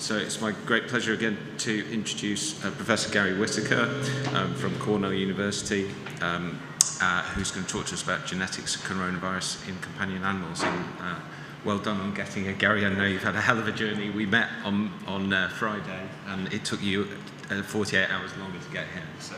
So it's my great pleasure again to introduce Professor Gary Whittaker from Cornell University, who's going to talk to us about genetics of coronavirus in companion animals. And well done on getting here, Gary. I know you've had a hell of a journey. We met on Friday, and it took you 48 hours longer to get here. So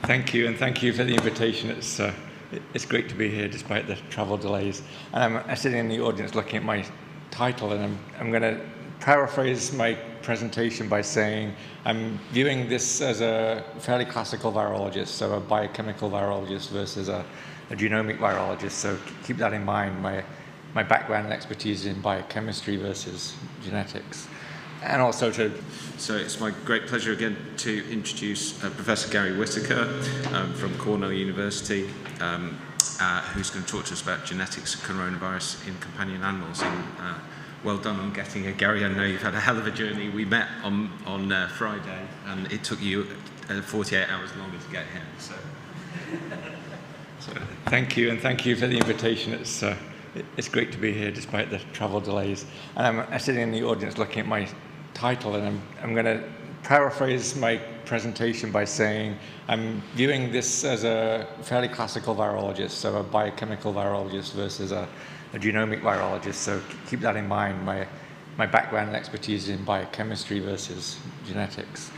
thank you, and thank you for the invitation. It's great to be here despite the travel delays. And I'm sitting in the audience looking at my title, and I'm going to paraphrase my presentation by saying I'm viewing this as a fairly classical virologist, so a biochemical virologist versus a genomic virologist. So keep that in mind. My background and expertise in biochemistry versus genetics. And also So it's my great pleasure again to introduce Professor Gary Whittaker from Cornell University, who's going to talk to us about genetics of coronavirus in companion animals. And well done on getting here, Gary. I know you've had a hell of a journey. We met on Friday, and it took you 48 hours longer to get here. So thank you, and thank you for the invitation. It's great to be here despite the travel delays. And I'm sitting in the audience looking at my title, and I'm going to paraphrase my presentation by saying I'm viewing this as a fairly classical virologist, so a biochemical virologist versus a genomic virologist. So keep that in mind. My background and expertise in biochemistry versus genetics.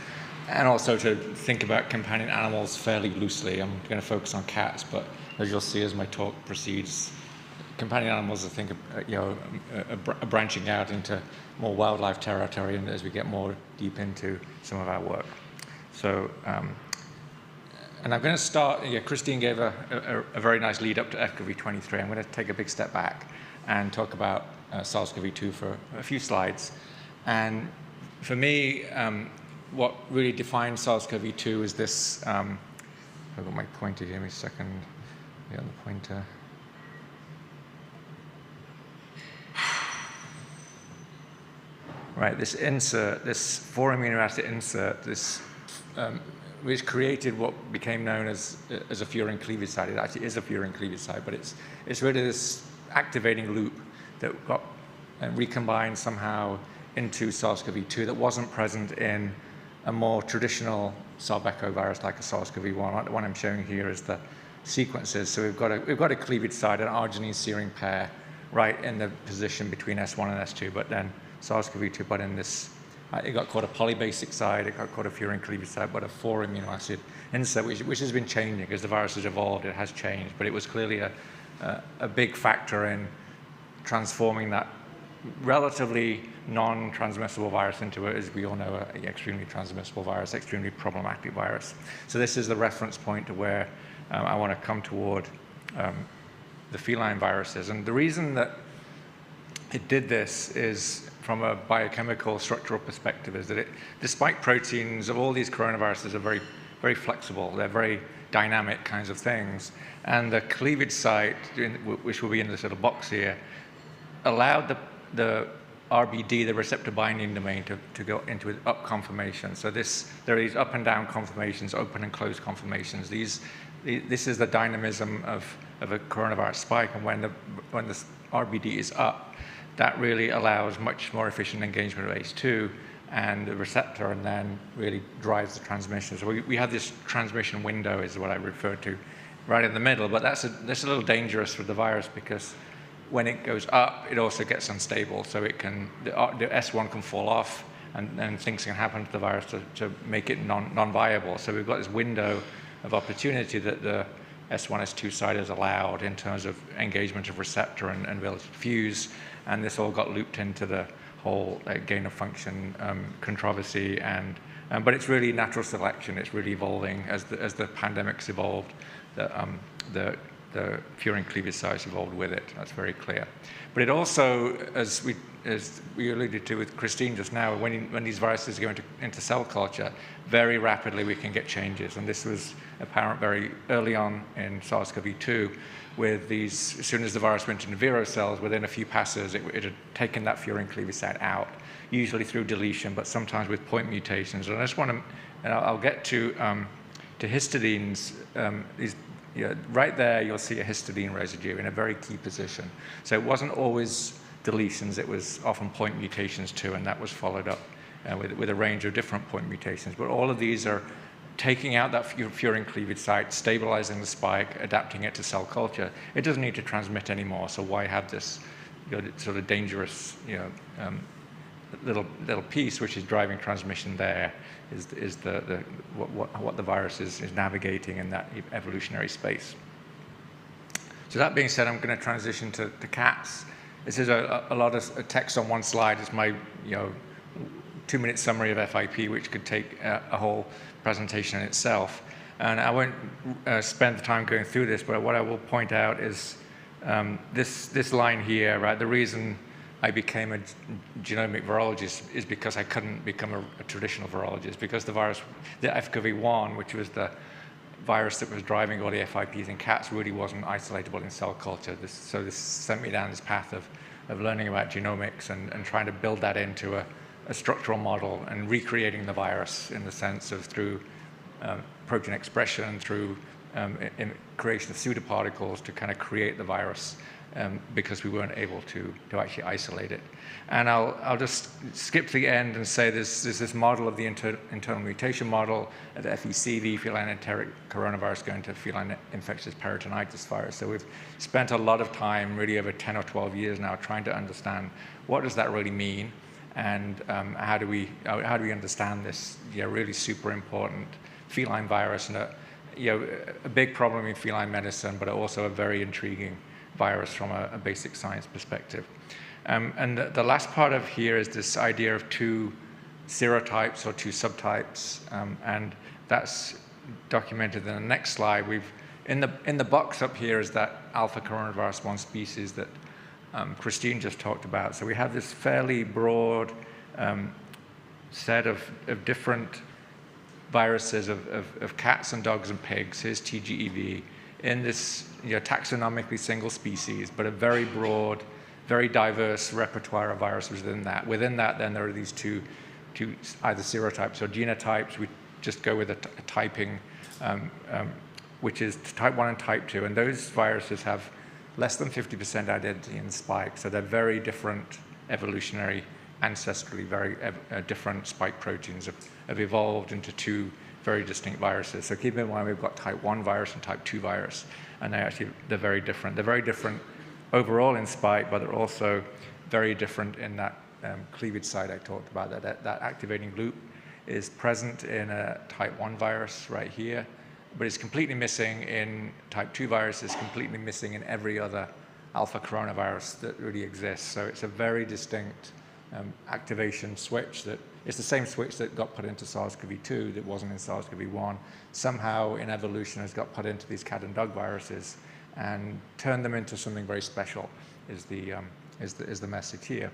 And also to think about companion animals fairly loosely. I'm going to focus on cats, but as you'll see as my talk proceeds, companion animals, I think, are branching out into more wildlife territory, and as we get more deep into some of our work. So, and I'm going to start. Christine gave a very nice lead up to SARS-CoV-23. I'm going to take a big step back and talk about SARS-CoV-2 for a few slides. And for me, what really defines SARS-CoV-2 is this. I've got my pointer here. Give me a second. The other pointer. Right, this insert, this 4 amino acid insert, which created what became known as a furin cleavage site. It actually is a furin cleavage site, but it's really this activating loop that got recombined somehow into SARS-CoV-2 that wasn't present in a more traditional Sarbeco virus like a SARS-CoV-1. Like the one I'm showing here is the sequences. So we've got a cleavage site, an arginine-serine pair, right in the position between S1 and S2, but then SARS-CoV-2, but in this, it got called a polybasic site, it got called a furin cleavage site, but a 4 amino acid insert, which has been changing as the virus has evolved. It has changed, but it was clearly a big factor in transforming that relatively non-transmissible virus into, as we all know, an extremely transmissible virus, extremely problematic virus. So this is the reference point to where I want to come toward the feline viruses. And the reason that it did this is, from a biochemical structural perspective, is that despite proteins of all these coronaviruses are very, very flexible, they're very dynamic kinds of things, and the cleavage site, which will be in this little box here, allowed the RBD, the receptor binding domain, to go into up conformation. So there are these up and down conformations, open and closed conformations. This is the dynamism of a coronavirus spike, and when the RBD is up, that really allows much more efficient engagement of ACE2 and the receptor, and then really drives the transmission. So we have this transmission window, is what I refer to, right in the middle. But that's a little dangerous for the virus, because when it goes up, it also gets unstable. So the S1 can fall off, and things can happen to the virus to make it non-viable. So we've got this window of opportunity that the S1, S2 side is allowed in terms of engagement of receptor and ability to fuse. And this all got looped into the whole gain of function controversy, but it's really natural selection. It's really evolving as the pandemics evolved. The furin cleavage sites evolved with it. That's very clear. But it also, as we alluded to with Christine just now, when these viruses go into cell culture, very rapidly we can get changes. And this was apparent very early on in SARS-CoV-2, with these, as soon as the virus went into vero cells, within a few passes, it had taken that furin cleavage site out, usually through deletion, but sometimes with point mutations. And I just want to, and I'll get to histidines. Right there, you'll see a histidine residue in a very key position. So it wasn't always deletions, it was often point mutations too, and that was followed up with a range of different point mutations. But all of these are taking out that furin cleavage site, stabilizing the spike, adapting it to cell culture. It doesn't need to transmit anymore, so why have this sort of dangerous little piece which is driving transmission there is what the virus is navigating in that evolutionary space. So that being said, I'm going to transition to cats. This is a lot of text on one slide. It's my 2-minute summary of FIP, which could take a whole presentation in itself. And I won't spend the time going through this, but what I will point out is this line here, right? The reason I became a genomic virologist is because I couldn't become a traditional virologist, because the virus, the FCoV1, which was the virus that was driving all the FIPs in cats, really wasn't isolatable in cell culture. So this sent me down this path of learning about genomics and trying to build that into a structural model and recreating the virus in the sense of through protein expression, through creation of pseudoparticles to kind of create the virus because we weren't able to actually isolate it. And I'll just skip to the end and say there's this model of the internal mutation model of the FECV, feline enteric coronavirus, going to feline infectious peritonitis virus. So we've spent a lot of time, really over 10 or 12 years now, trying to understand what does that really mean, and how do we understand this really super important feline virus, and a big problem in feline medicine, but also a very intriguing virus from a basic science perspective. And the last part of here is this idea of 2 serotypes or 2 subtypes, and that's documented in the next slide. In the box up here is that alpha coronavirus 1 species that Christine just talked about. So we have this fairly broad set of different viruses of cats and dogs and pigs. Here's TGEV in this taxonomically single species, but a very broad, very diverse repertoire of viruses within that. Within that, then there are these two either serotypes or genotypes. We just go with a typing, which is type 1 and type 2, and those viruses have less than 50% identity in the spike, so they're very different evolutionary, ancestrally very different spike proteins have evolved into 2 very distinct viruses. So keep in mind we've got type 1 virus and type 2 virus, and they're very different. They're very different overall in spike, but they're also very different in that cleavage site I talked about. That activating loop is present in a type 1 virus right here, but it's completely missing in type 2 virus, it's completely missing in every other alpha coronavirus that really exists. So it's a very distinct activation switch that it's the same switch that got put into SARS-CoV-2 that wasn't in SARS-CoV-1. Somehow in evolution has got put into these cat and dog viruses and turned them into something very special is the message here.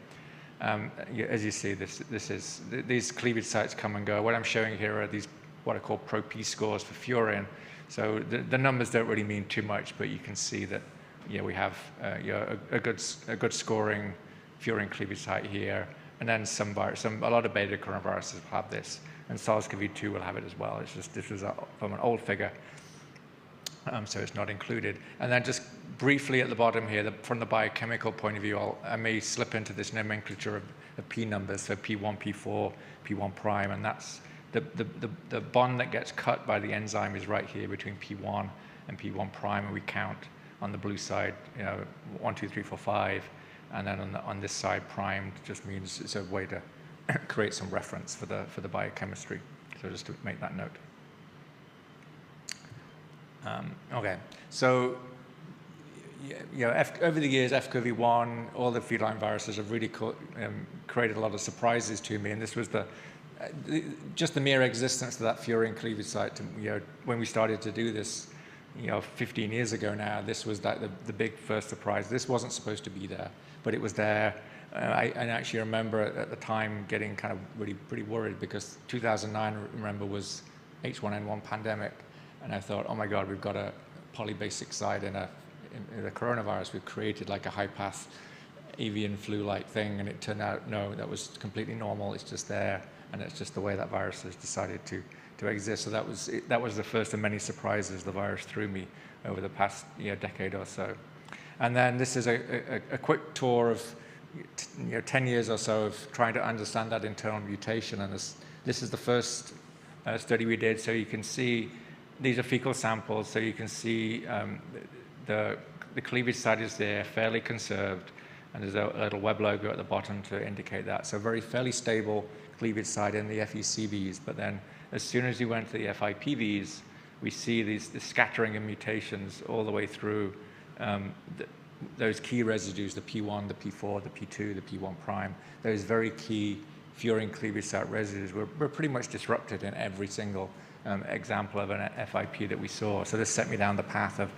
As you see, these cleavage sites come and go. What I'm showing here are these what are called pro-P scores for furin. So the numbers don't really mean too much, but you can see that we have a good scoring furin cleavage site here, and then a lot of beta coronaviruses will have this, and SARS-CoV-2 will have it as well. It's just this was from an old figure, so it's not included. And then just briefly at the bottom here, from the biochemical point of view, I may slip into this nomenclature of P numbers, so P1, P4, P1 prime, and that's the bond that gets cut by the enzyme is right here between P1 and P1 prime, and we count on the blue side, 1, 2, 3, 4, 5, and then on this side, primed just means it's a way to create some reference for the biochemistry. So just to make that note. Okay, so over the years, FCoV1, all the feline viruses have really created a lot of surprises to me, and this was just the mere existence of that furin cleavage site. When we started to do this, 15 years ago now, this was the big first surprise. This wasn't supposed to be there, but it was there. I actually remember at the time getting kind of really pretty worried because 2009, remember, was H1N1 pandemic, and I thought, oh my God, we've got a polybasic site in the coronavirus. We've created like a high-path avian flu-like thing, and it turned out, no, that was completely normal. It's just there, and it's just the way that virus has decided to exist. So that was the first of many surprises the virus threw me over the past decade or so. And then this is a quick tour of 10 years or so of trying to understand that internal mutation, and this is the first study we did. So you can see these are fecal samples, so you can see the cleavage site is there, fairly conserved, and there's a little web logo at the bottom to indicate that. So very fairly stable cleavage site in the FECVs, but then as soon as you went to the FIPVs, we see this scattering of mutations all the way through those key residues, the P1, the P4, the P2, the P1 prime. Those very key furin cleavage site residues were pretty much disrupted in every single example of an FIP that we saw. So this set me down the path of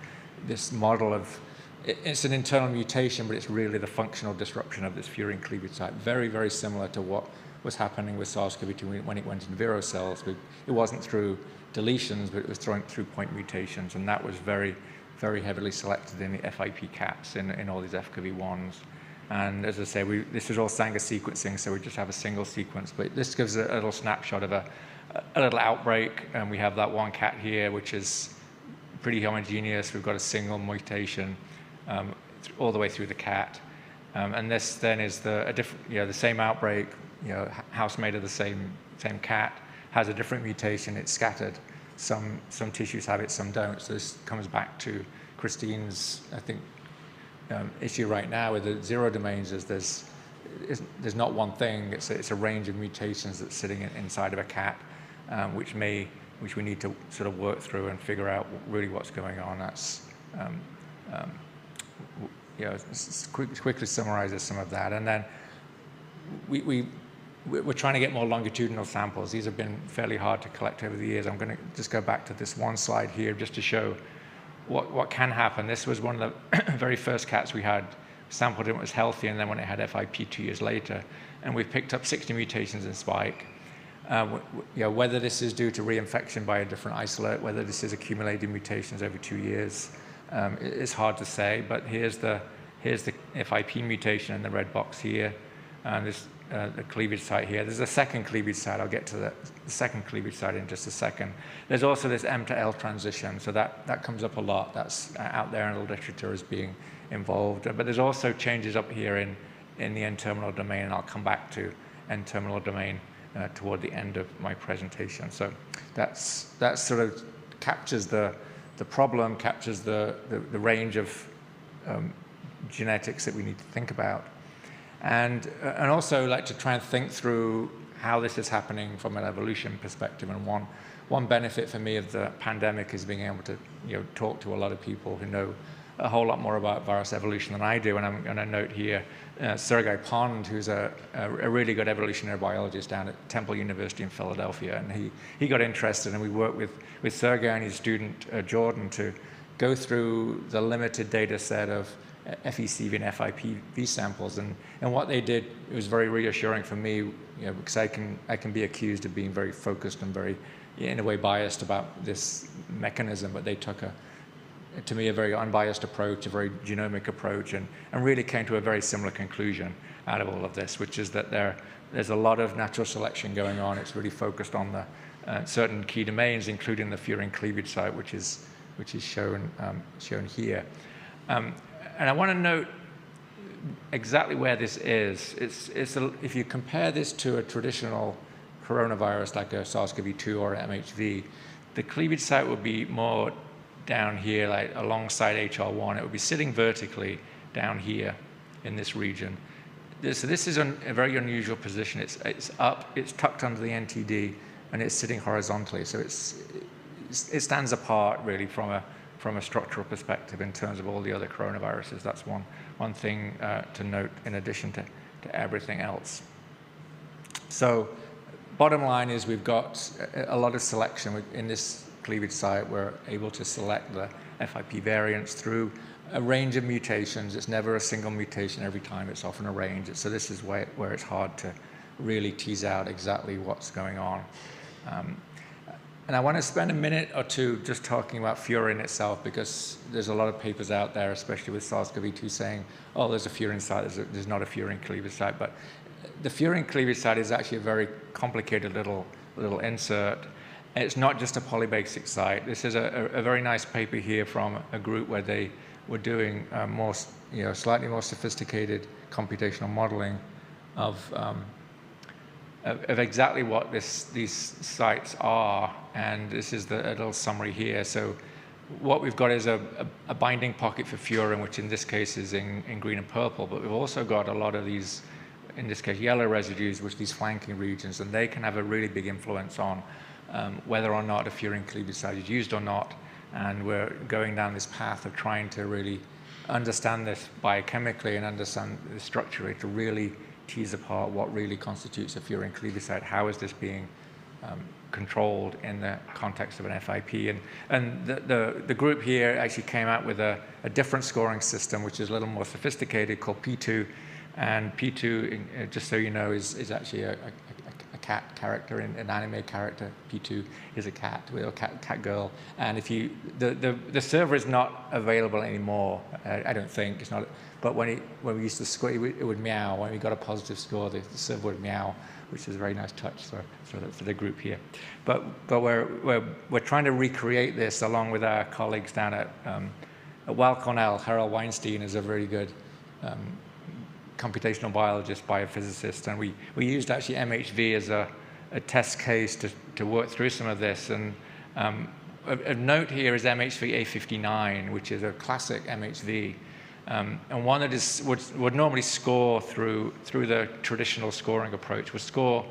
this model of, it's an internal mutation, but it's really the functional disruption of this furin cleavage site. Very, very similar to what was happening with SARS-CoV-2 when it went into viro cells. It wasn't through deletions, but it was through point mutations, and that was very, very heavily selected in the FIP caps in all these FKV1s. And as I say, this is all Sanger sequencing, so we just have a single sequence, but this gives a little snapshot of a little outbreak, and we have that one cat here, which is pretty homogeneous. We've got a single mutation all the way through the cat. And this then is the same outbreak, housemate of the same cat, has a different mutation, it's scattered. Some tissues have it, some don't. So this comes back to Christine's, I think, issue right now with the zero domains is there's not one thing, it's a range of mutations that's sitting inside of a cat, which we need to sort of work through and figure out really what's going on. That's quickly summarizes some of that. And then we're trying to get more longitudinal samples. These have been fairly hard to collect over the years. I'm going to just go back to this one slide here just to show what can happen. This was one of the very first cats we had sampled and it was healthy, and then when it had FIP 2 years later, and we've picked up 60 mutations in spike. Whether this is due to reinfection by a different isolate, whether this is accumulated mutations over 2 years, it's hard to say. But here's the FIP mutation in the red box here, and there's the cleavage site here. There's a second cleavage site. I'll get to the second cleavage site in just a second. There's also this M to L transition, so that comes up a lot. That's out there in the literature as being involved. But there's also changes up here in the N-terminal domain, and I'll come back to N-terminal domain toward the end of my presentation. So that sort of captures the problem, captures the range of genetics that we need to think about. And also like to try and think through how this is happening from an evolution perspective. And one benefit for me of the pandemic is being able to talk to a lot of people who know a whole lot more about virus evolution than I do. And I'm going to note here Sergey Pond, who's a really good evolutionary biologist down at Temple University in Philadelphia. And he got interested, and we worked with Sergey and his student Jordan to go through the limited data set of FECV and FIPV samples, and what they did, it was very reassuring for me, because I can be accused of being very focused and very, in a way, biased about this mechanism, but they took to me, a very unbiased approach, a very genomic approach, and really came to a very similar conclusion out of all of this, which is that there's a lot of natural selection going on. It's really focused on the certain key domains, including the furin cleavage site, which is shown here. And I want to note exactly where this is. If you compare this to a traditional coronavirus like a SARS-CoV-2 or MHV, the cleavage site would be more down here, like alongside HR1. It would be sitting vertically down here in this region. So this is a very unusual position. It's up, it's tucked under the NTD, and it's sitting horizontally. So it stands apart really from a structural perspective in terms of all the other coronaviruses. That's one thing to note in addition to everything else. So bottom line is we've got a lot of selection in this cleavage site. We're able to select the FIP variants through a range of mutations. It's never a single mutation every time. It's often a range. So this is where it's hard to really tease out exactly what's going on. And I want to spend a minute or two just talking about furin itself, because there's a lot of papers out there, especially with SARS-CoV-2, saying, oh, there's a furin site, there's not a furin cleavage site. But the furin cleavage site is actually a very complicated little insert. It's not just a polybasic site. This is a very nice paper here from a group where they were doing slightly more sophisticated computational modeling of exactly what these sites are, and this is the little summary here. So what we've got is a binding pocket for furin, which in this case is in green and purple, but we've also got a lot of these, in this case, yellow residues, which are these flanking regions, and they can have a really big influence on whether or not a furin cleavage site is used or not. And we're going down this path of trying to really understand this biochemically and understand the structure to really tease apart what really constitutes a furin cleavage site. How is this being controlled in the context of an FIP? And the group here actually came out with a different scoring system, which is a little more sophisticated, called P2. And P2, just so you know, is actually a cat character, an anime character. P2 is a cat, a cat girl. And if you, the server is not available anymore. I don't think it's not. But when we used to score, it would meow. When we got a positive score, the server would meow, which is a very nice touch for the group here. But we're trying to recreate this along with our colleagues down at Weill Cornell. Harold Weinstein is a very good computational biologist, biophysicist, and we used actually MHV as a test case to work through some of this. And a note here is MHV A59, which is a classic MHV. And one that would normally score through the traditional scoring approach, would score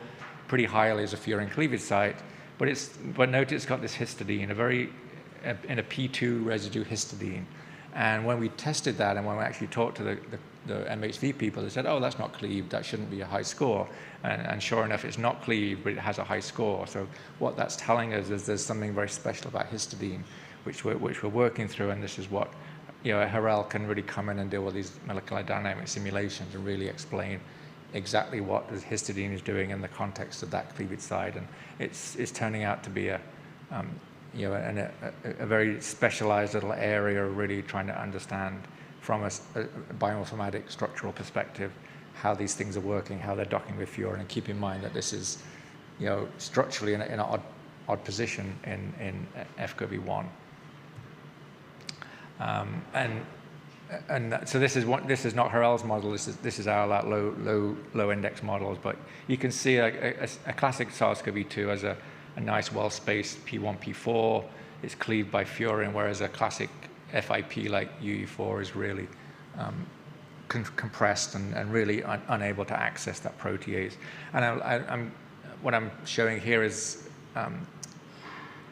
pretty highly as a furin cleavage site, but note it's got this histidine, in a P2 residue histidine. And when we tested that, and when we actually talked to the MHV people, they said, oh, that's not cleaved, that shouldn't be a high score. And sure enough, it's not cleaved, but it has a high score. So what that's telling us is there's something very special about histidine, which we're working through, and this is what, Harel can really come in and deal with these molecular dynamic simulations and really explain exactly what the histidine is doing in the context of that cleavage site. And it's turning out to be a very specialized little area of really trying to understand from a bioinformatic structural perspective how these things are working, how they're docking with furin, and keep in mind that this is, structurally in an odd position in FCoV1. So this is not Harel's model. This is our low index models, but you can see a classic SARS-CoV-2 as a nice well-spaced P1, P4. It's cleaved by furin, whereas a classic FIP like UE4 is really compressed and really unable to access that protease. And what I'm showing here is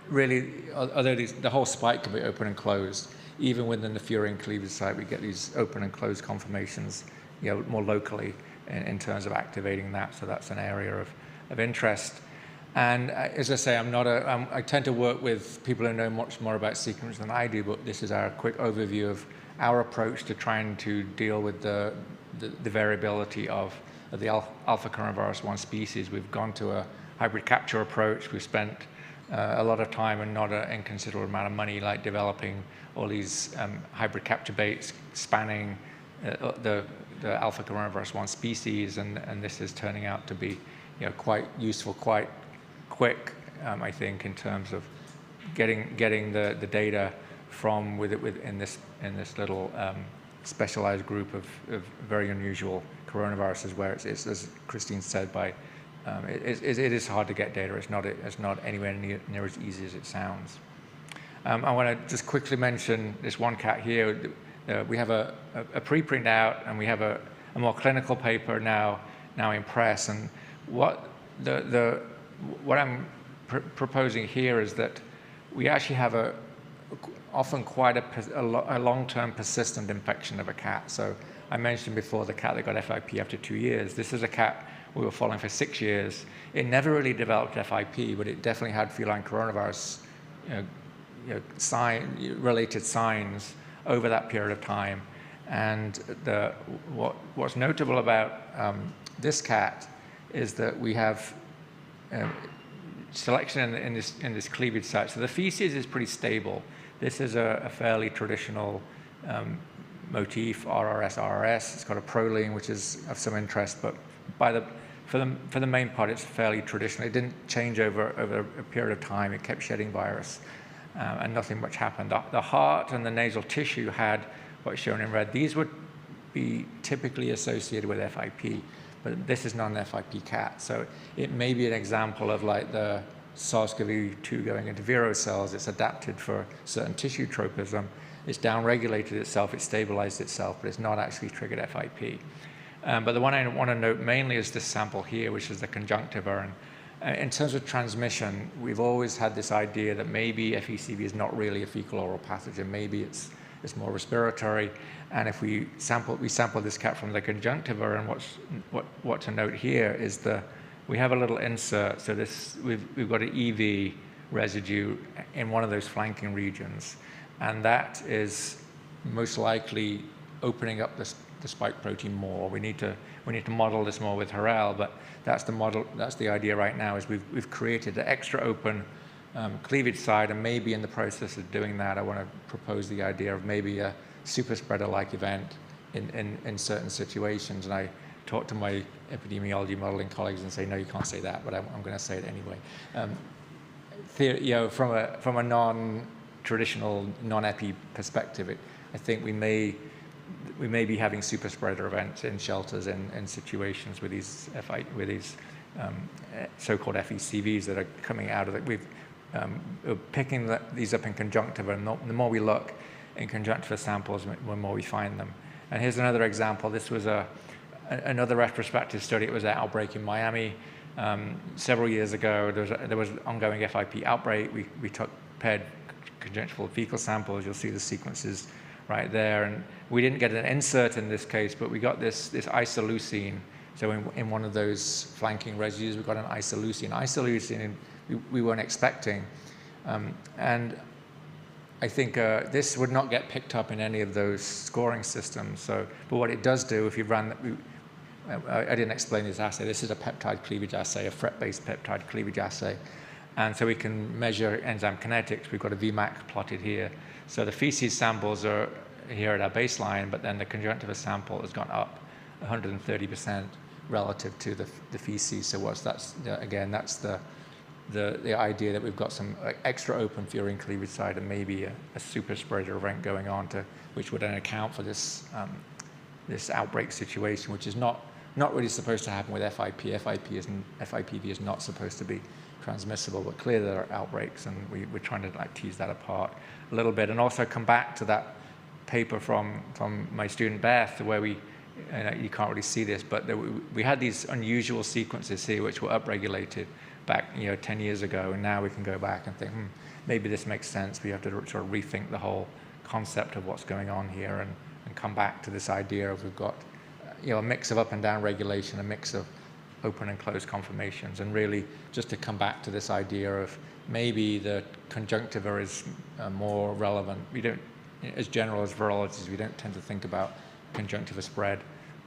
really, although the whole spike can be open and closed, even within the furin cleavage site, we get these open and closed conformations, more locally in terms of activating that. So that's an area of interest. And as I say, I tend to work with people who know much more about sequence than I do, but this is our quick overview of our approach to trying to deal with the variability of the alpha coronavirus 1 species. We've gone to a hybrid capture approach. We've spent a lot of time and not an inconsiderable amount of money, like developing all these hybrid capture baits spanning the alpha coronavirus 1 species, and this is turning out to be quite useful, quite quick, I think, in terms of getting the data from in this little specialized group of very unusual coronaviruses, where it's as Christine said, it is hard to get data. It's not anywhere near as easy as it sounds. I want to just quickly mention this one cat here. We have a preprint out, and we have a more clinical paper now in press. And what I'm proposing here is that we actually have often quite a long-term persistent infection of a cat. So I mentioned before the cat that got FIP after 2 years. This is a cat we were following for 6 years. It never really developed FIP, but it definitely had feline coronavirus related signs over that period of time. And what's notable about this cat is that we have selection in this cleavage site. So the feces is pretty stable. This is a fairly traditional motif, RRS. It's got a proline, which is of some interest, but for the main part, it's fairly traditional. It didn't change over a period of time. It kept shedding virus, and nothing much happened. The heart and the nasal tissue had what's shown in red. These would be typically associated with FIP, but this is not an FIP cat. So it may be an example of like the SARS-CoV-2 going into Vero cells. It's adapted for certain tissue tropism. It's downregulated itself, it's stabilized itself, but it's not actually triggered FIP. But the one I want to note mainly is this sample here, which is the conjunctiva. And in terms of transmission, we've always had this idea that maybe FECV is not really a fecal oral pathogen. Maybe it's more respiratory. And if we sample this cat from the conjunctiva, and what to note here is we have a little insert. So we've got an EV residue in one of those flanking regions, and that is most likely opening up the spike protein more. We need to model this more with Harel, but that's the model. That's the idea right now. Is we've created an extra open cleavage side, and maybe in the process of doing that, I want to propose the idea of maybe a super spreader-like event in certain situations. And I talk to my epidemiology modeling colleagues and say, no, you can't say that, but I'm going to say it anyway. From a non-traditional, non-epi perspective, I think we may be having super spreader events in shelters in situations with these so-called FECVs that are coming out of it. We're picking these up in conjunctiva, and the more we look in conjunctiva samples, the more we find them. And here's another example. This was another retrospective study. It was an outbreak in Miami several years ago. There was an ongoing FIP outbreak. We took paired conjunctival fecal samples. You'll see the sequences right there. And we didn't get an insert in this case, but we got this isoleucine. So in one of those flanking residues, we got an isoleucine. Isoleucine we weren't expecting. And I think this would not get picked up in any of those scoring systems. But what it does do, if you run, I didn't explain this assay. This is a peptide cleavage assay, a FRET-based peptide cleavage assay. And so we can measure enzyme kinetics. We've got a Vmax plotted here. So the feces samples are here at our baseline, but then the conjunctiva sample has gone up 130% relative to the feces. So that's the idea that we've got some extra open furin cleavage side and maybe a super spreader event going on, which would then account for this outbreak situation, which is not really supposed to happen with FIP. FIPV is not supposed to be transmissible, but clearly there are outbreaks, and we're trying to tease that apart a little bit, and also come back to that paper from my student Beth, where you can't really see this, but we had these unusual sequences here which were upregulated back 10 years ago, and now we can go back and think, maybe this makes sense. We have to sort of rethink the whole concept of what's going on here, and come back to this idea of we've got a mix of up and down regulation, a mix of open and closed conformations, and really just to come back to this idea of maybe the conjunctiva is more relevant. We don't, as general as virologists, we don't tend to think about conjunctiva spread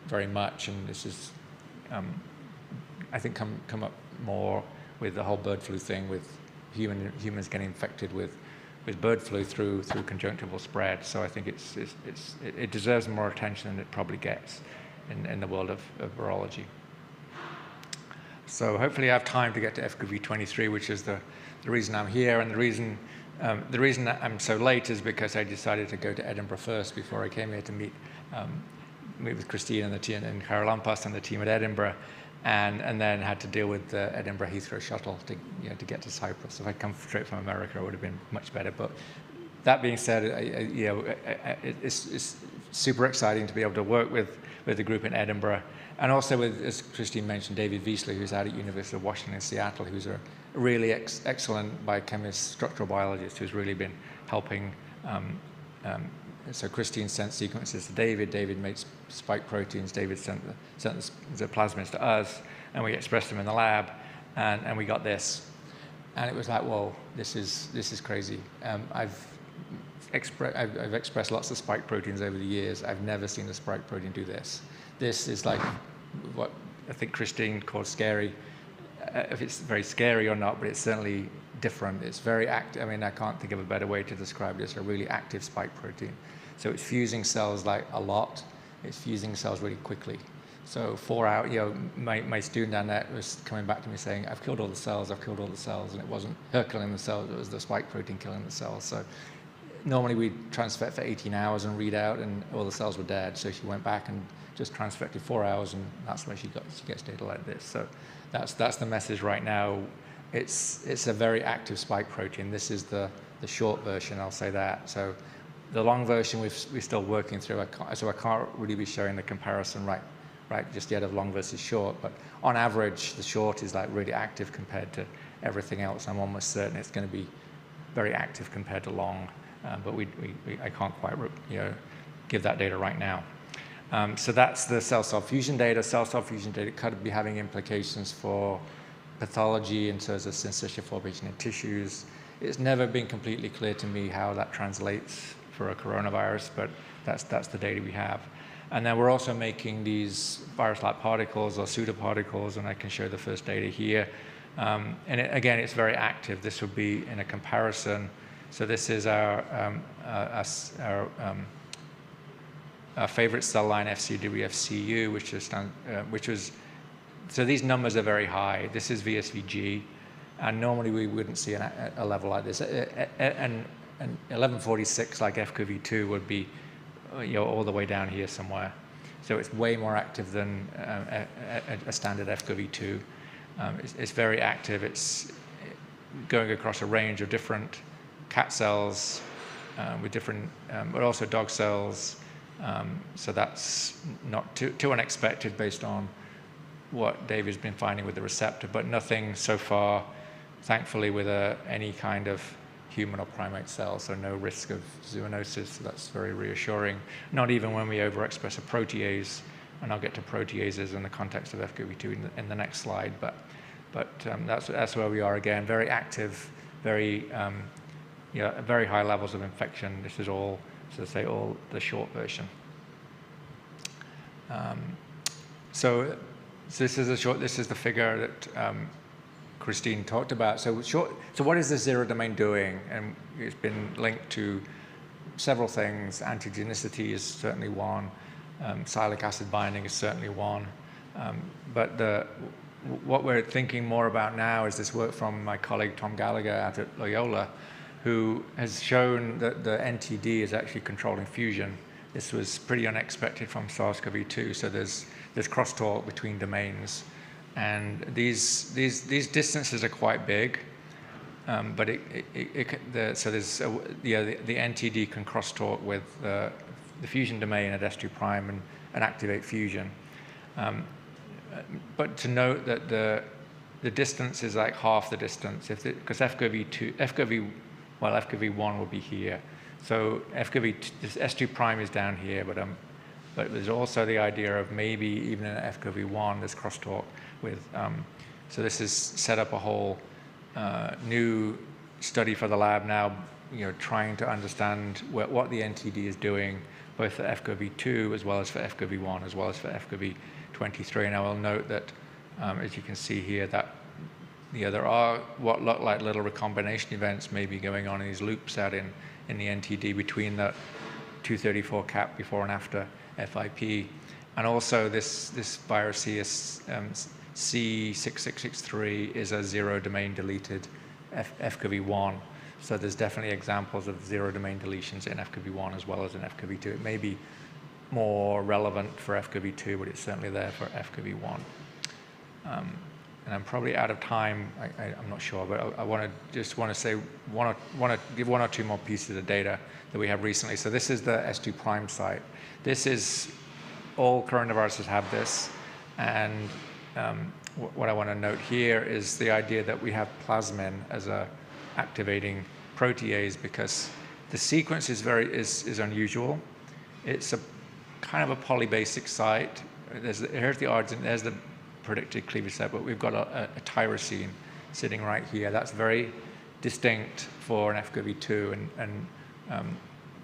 very much, and this is, I think, come up more with the whole bird flu thing, with humans getting infected with bird flu through conjunctival spread. So I think it deserves more attention than it probably gets in the world of virology. So hopefully I have time to get to FCoV-23, which is the reason I'm here, and the reason that I'm so late is because I decided to go to Edinburgh first before I came here to meet with Christine and the team, and Carol Lampas and the team at Edinburgh, and then had to deal with the Edinburgh Heathrow shuttle to get to Cyprus. If I'd come straight from America, it would have been much better. But that being said, it's super exciting to be able to work with the group in Edinburgh, and also with, as Christine mentioned, David Wiesler, who's out at University of Washington in Seattle, who's a really excellent biochemist, structural biologist, who's really been helping. So Christine sent sequences to David. David made spike proteins. David sent the plasmids to us, and we expressed them in the lab, and we got this. And it was like, whoa, this is crazy. I've expressed lots of spike proteins over the years. I've never seen a spike protein do this. This is like what I think Christine called scary. If it's very scary or not, but it's certainly different. It's very active. I mean, I can't think of a better way to describe it. It's a really active spike protein. So it's fusing cells like a lot. It's fusing cells really quickly. So 4 hours, my student Annette was coming back to me saying, I've killed all the cells, and it wasn't her killing the cells, it was the spike protein killing the cells. So normally we transfect for 18 hours and read out, and all the cells were dead. So she went back and just transfected 4 hours, and that's where she gets data like this. So that's the message right now. It's a very active spike protein. This is the short version, I'll say that. So the long version we're still working through. So I can't really be showing the comparison right just yet of long versus short. But on average, the short is like really active compared to everything else. I'm almost certain it's going to be very active compared to long. But I can't quite give that data right now. So that's the cell-cell fusion data. Cell-cell fusion data could be having implications for pathology in terms of syncytial formation in tissues. It's never been completely clear to me how that translates for a coronavirus, but that's the data we have. And then we're also making these virus-like particles or pseudoparticles, and I can show the first data here. And again, it's very active. This would be in a comparison. So this is our favorite cell line, FCW-FCU, which was, so these numbers are very high. This is VSVG, and normally we wouldn't see a level like this. And 1146, like FCoV2, would be all the way down here somewhere. So it's way more active than a standard FCoV2. It's very active. It's going across a range of different cat cells with different, but also dog cells. So that's not too unexpected based on what David's been finding with the receptor, but nothing so far, thankfully, with any kind of human or primate cell, so no risk of zoonosis. So that's very reassuring. Not even when we overexpress a protease, and I'll get to proteases in the context of FCoV2 in the next slide. But that's where we are again. Very active, very very high levels of infection. This is all, so to say, all the short version. So this is the figure that Christine talked about. So what is this zero domain doing? And it's been linked to several things. Antigenicity is certainly one. Sialic acid binding is certainly one. But what we're thinking more about now is this work from my colleague Tom Gallagher out at Loyola, who has shown that the NTD is actually controlling fusion. This was pretty unexpected from SARS-CoV-2. So there's crosstalk between domains. And these distances are quite big, but so there's the NTD can crosstalk with the fusion domain at S2' and activate fusion. But to note that the distance is like half the distance, because FCoV1 will be here. So this S2' is down here, but there's also the idea of maybe even in FCoV1 there's crosstalk with. So this has set up a whole new study for the lab now, trying to understand what the NTD is doing, both for FCoV2 as well as for FCoV1 as well as for FCoV23. And I will note that, as you can see here, that there are what look like little recombination events maybe going on in these loops out in the NTD between the 234 cap before and after FIP. And also this virus here, C6663, is a zero domain deleted FCoV1. So there's definitely examples of zero domain deletions in FCoV1 as well as in FCoV2. It may be more relevant for FCoV2, but it's certainly there for FCoV1. And I'm probably out of time. I'm not sure, but I want to say give one or two more pieces of data that we have recently. So this is the S2' site. This is all coronaviruses have this, and what I want to note here is the idea that we have plasmin as a activating protease, because the sequence is unusual. It's a kind of a polybasic site. Here's the origin. There's the predicted cleavage site, but we've got a tyrosine sitting right here. That's very distinct for an FCoV2, and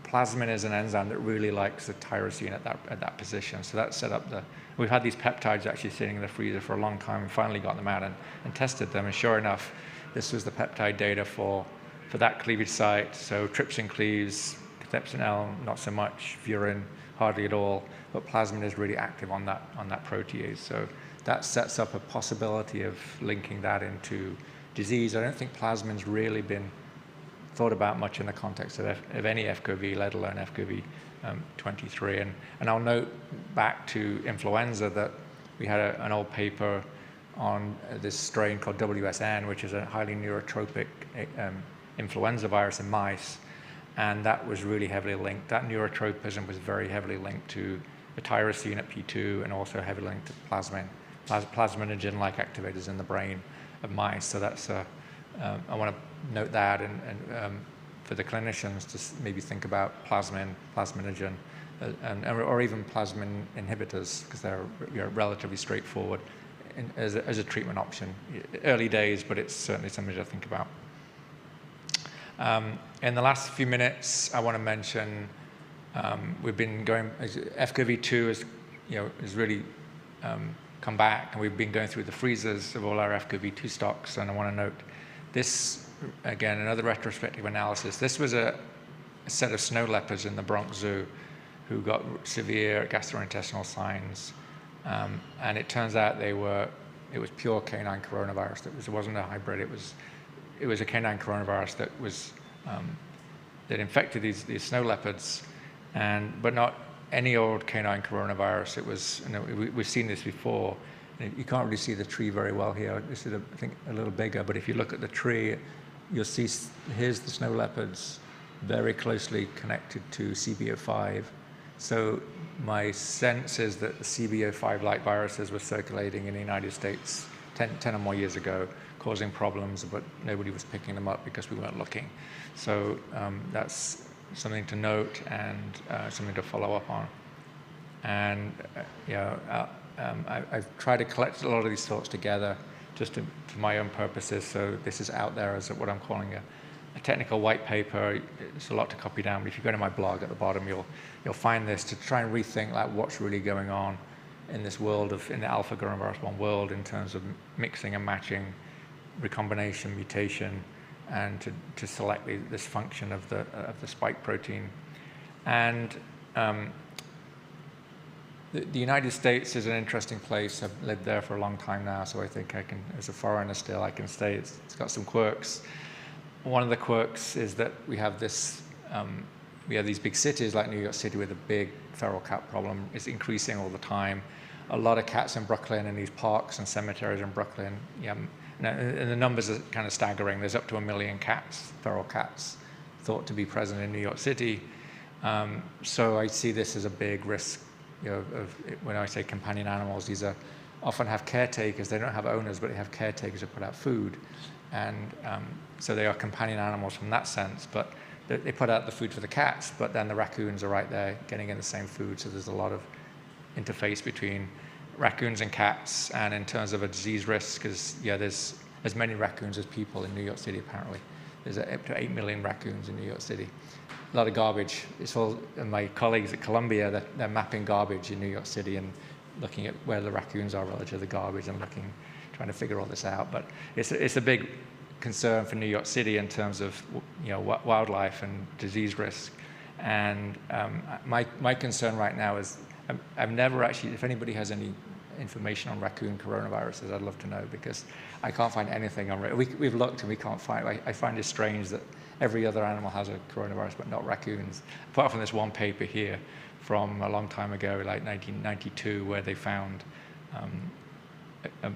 plasmin is an enzyme that really likes the tyrosine at that position. So that set up we've had these peptides actually sitting in the freezer for a long time, and finally got them out and tested them. And sure enough, this was the peptide data for that cleavage site. So trypsin cleaves, cathepsin L not so much, furin hardly at all, but plasmin is really active on that protease. So that sets up a possibility of linking that into disease. I don't think plasmin's really been thought about much in the context of any FCoV, let alone FCoV 23. And I'll note back to influenza that we had an old paper on this strain called WSN, which is a highly neurotropic influenza virus in mice, and that was really heavily linked. That neurotropism was very heavily linked to the tyrosine at P2 and also heavily linked to plasminogen-like activators in the brain of mice. So that's I want to note that, and for the clinicians to maybe think about plasminogen, or even plasmin inhibitors, because they're relatively straightforward as a treatment option. Early days, but it's certainly something to think about. In the last few minutes, I want to mention we've been going. FCoV2 has really come back, and we've been going through the freezers of all our FCoV2 stocks. And I want to note this again, another retrospective analysis. This was a set of snow leopards in the Bronx Zoo who got severe gastrointestinal signs, and it turns out it was pure canine coronavirus. It wasn't a hybrid. It was a canine coronavirus that was that infected these snow leopards, but not any old canine coronavirus. It was, we've seen this before. You can't really see the tree very well here. This is, I think, a little bigger. But if you look at the tree, you'll see here's the snow leopards very closely connected to CB05. So my sense is that the CB05-like viruses were circulating in the United States 10 or more years ago, causing problems, but nobody was picking them up because we weren't looking. So that's something to note and something to follow up on. And I've tried to collect a lot of these thoughts together just for my own purposes. So this is out there as what I'm calling a technical white paper. It's a lot to copy down, but if you go to my blog at the bottom, you'll find this to try and rethink like what's really going on in this world in the alpha coronavirus 1 world in terms of mixing and matching, recombination, mutation, and to select this function of the spike protein. And the United States is an interesting place. I've lived there for a long time now, so I think I can, as a foreigner still, I can stay. It's got some quirks. One of the quirks is that we have these big cities like New York City with a big feral cat problem. It's increasing all the time. A lot of cats in Brooklyn, and these parks and cemeteries in Brooklyn. And the numbers are kind of staggering. There's up to 1 million cats, feral cats, thought to be present in New York City. So I see this as a big risk. When I say companion animals, these often have caretakers. They don't have owners, but they have caretakers who put out food, and so they are companion animals from that sense. But they put out the food for the cats, but then the raccoons are right there getting in the same food. So there's a lot of interface between raccoons and cats. And in terms of a disease risk, there's as many raccoons as people in New York City apparently. There's up to 8 million raccoons in New York City. A lot of garbage. It's all my colleagues at Columbia, they're mapping garbage in New York City and looking at where the raccoons are relative to the garbage and trying to figure all this out. But it's a big concern for New York City in terms of wildlife and disease risk. And my concern right now is I've never actually, if anybody has any information on raccoon coronaviruses, I'd love to know, because I can't find anything on we've looked and we can't find. I find it strange that every other animal has a coronavirus, but not raccoons, apart from this one paper here from a long time ago, like 1992, where they found,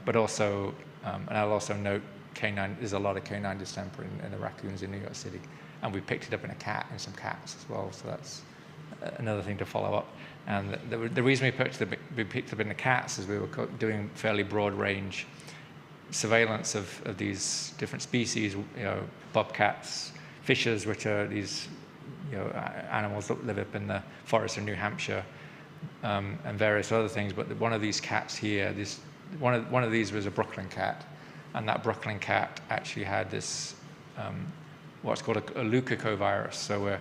but also, and I'll also note, there's a lot of canine distemper in the raccoons in New York City, and we picked it up in some cats as well, so that's another thing to follow up. And the reason we picked it up in the cats is we were doing fairly broad range surveillance of these different species, bobcats, fishers, which are these animals that live up in the forest of New Hampshire, and various other things. But one of these cats here, one of these was a Brooklyn cat, and that Brooklyn cat actually had this what's called a leukovirus. So we're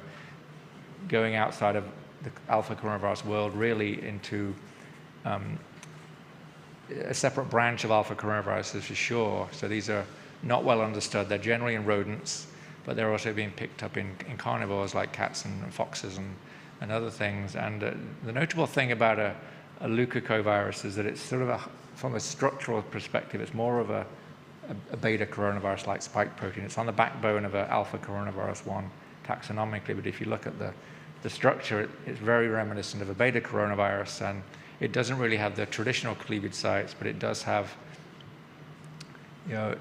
going outside of the alpha coronavirus world really into a separate branch of alpha coronaviruses for sure. So these are not well understood. They're generally in rodents, but they're also being picked up in carnivores like cats and foxes and other things. And the notable thing about a leukovirus is that it's sort of from a structural perspective, it's more of a a beta coronavirus-like spike protein. It's on the backbone of an alpha coronavirus 1 taxonomically, but if you look at the structure, it's very reminiscent of a beta coronavirus, and it doesn't really have the traditional cleavage sites, but it does have, you know,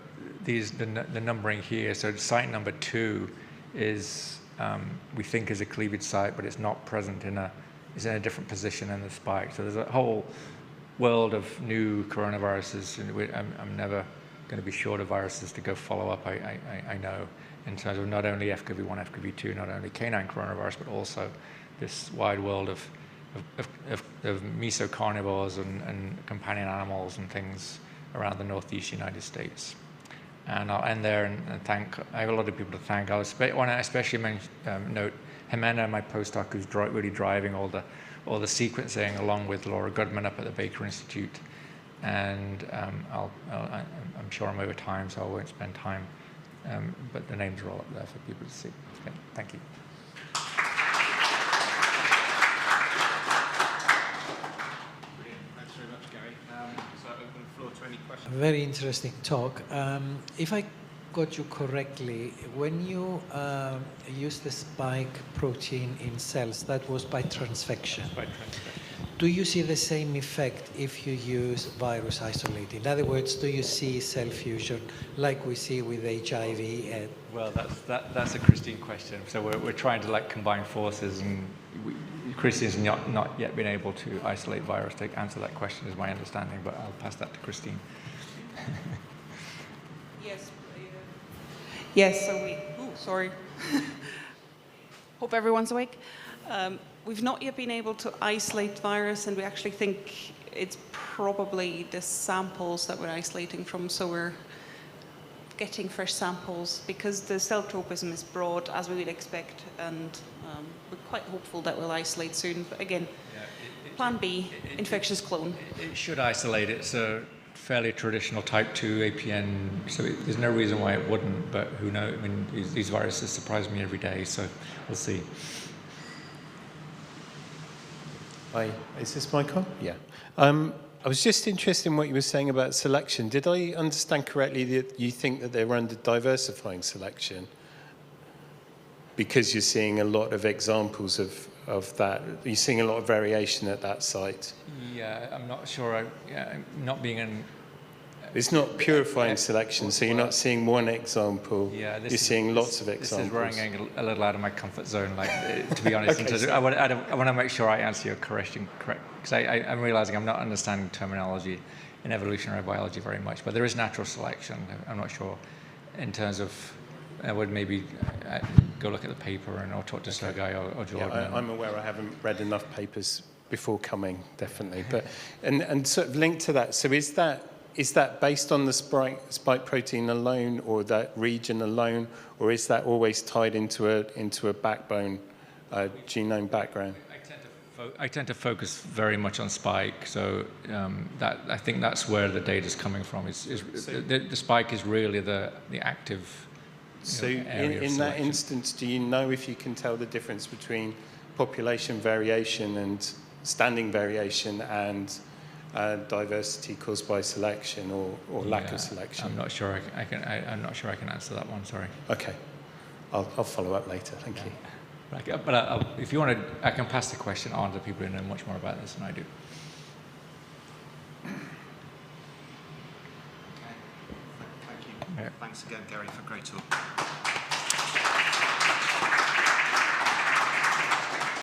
the numbering here. So site number 2 is, we think, is a cleavage site, but it's not present it's in a different position in the spike. So there's a whole world of new coronaviruses, and I'm never going to be short of viruses to go follow up, I know, in terms of not only FKV1, FKV2, not only canine coronavirus, but also this wide world of mesocarnivores and companion animals and things around the Northeast United States. And I'll end there and thank, I have a lot of people to thank. I want to especially note Jimena, my postdoc, who's really driving all the sequencing, along with Laura Goodman up at the Baker Institute. And I'm sure I'm over time, so I won't spend time. But the names are all up there for people to see. Okay, thank you. Brilliant. Thanks very much, Gary. So I open the floor to any questions. Very interesting talk. If I got you correctly, when you use the spike protein in cells, that was by transfection. By transfection. Do you see the same effect if you use virus isolate? In other words, do you see cell fusion like we see with HIV? Well, that's a Christine question. So we're trying to combine forces, and Christine's not yet been able to isolate virus to answer that question, is my understanding. But I'll pass that to Christine. Yes. Yes. So sorry. Hope everyone's awake. We've not yet been able to isolate virus, and we actually think it's probably the samples that we're isolating from. So we're getting fresh samples because the cell tropism is broad, as we would expect, and we're quite hopeful that we'll isolate soon. But again, plan B, infectious clone. It should isolate. It's a fairly traditional type 2 APN, so there's no reason why it wouldn't, but who knows? I mean, these viruses surprise me every day, so we'll see. Hi, is this mic on? Yeah. I was just interested in what you were saying about selection. Did I understand correctly that you think that they're under diversifying selection? Because you're seeing a lot of examples of that. You're seeing a lot of variation at that site. Yeah, I'm not sure. I'm not being in. It's not purifying selection, so you're not seeing one example. Yeah, you're seeing lots of examples. This is where I'm getting a little out of my comfort zone, to be honest. Okay, I want to make sure I answer your question correct, because I'm realizing I'm not understanding terminology in evolutionary biology very much. But there is natural selection. I'm not sure in terms of. I would maybe go look at the paper or talk to Sergei or Jordan. Yeah, I'm aware I haven't read enough papers before coming, definitely. But and sort of linked to that, so is that based on the spike protein alone, or that region alone, or is that always tied into a backbone, genome background? I tend to focus very much on spike, so that I think that's where the data is coming from. The spike is really the active. So in that instance, do you know if you can tell the difference between population variation and standing variation and diversity caused by selection or lack of selection? I'm not sure I can answer that one. Sorry. Okay, I'll follow up later. Thank you. But if you want to, I can pass the question on to people who know much more about this than I do. Thank you. Thanks again, Gary, for a great talk.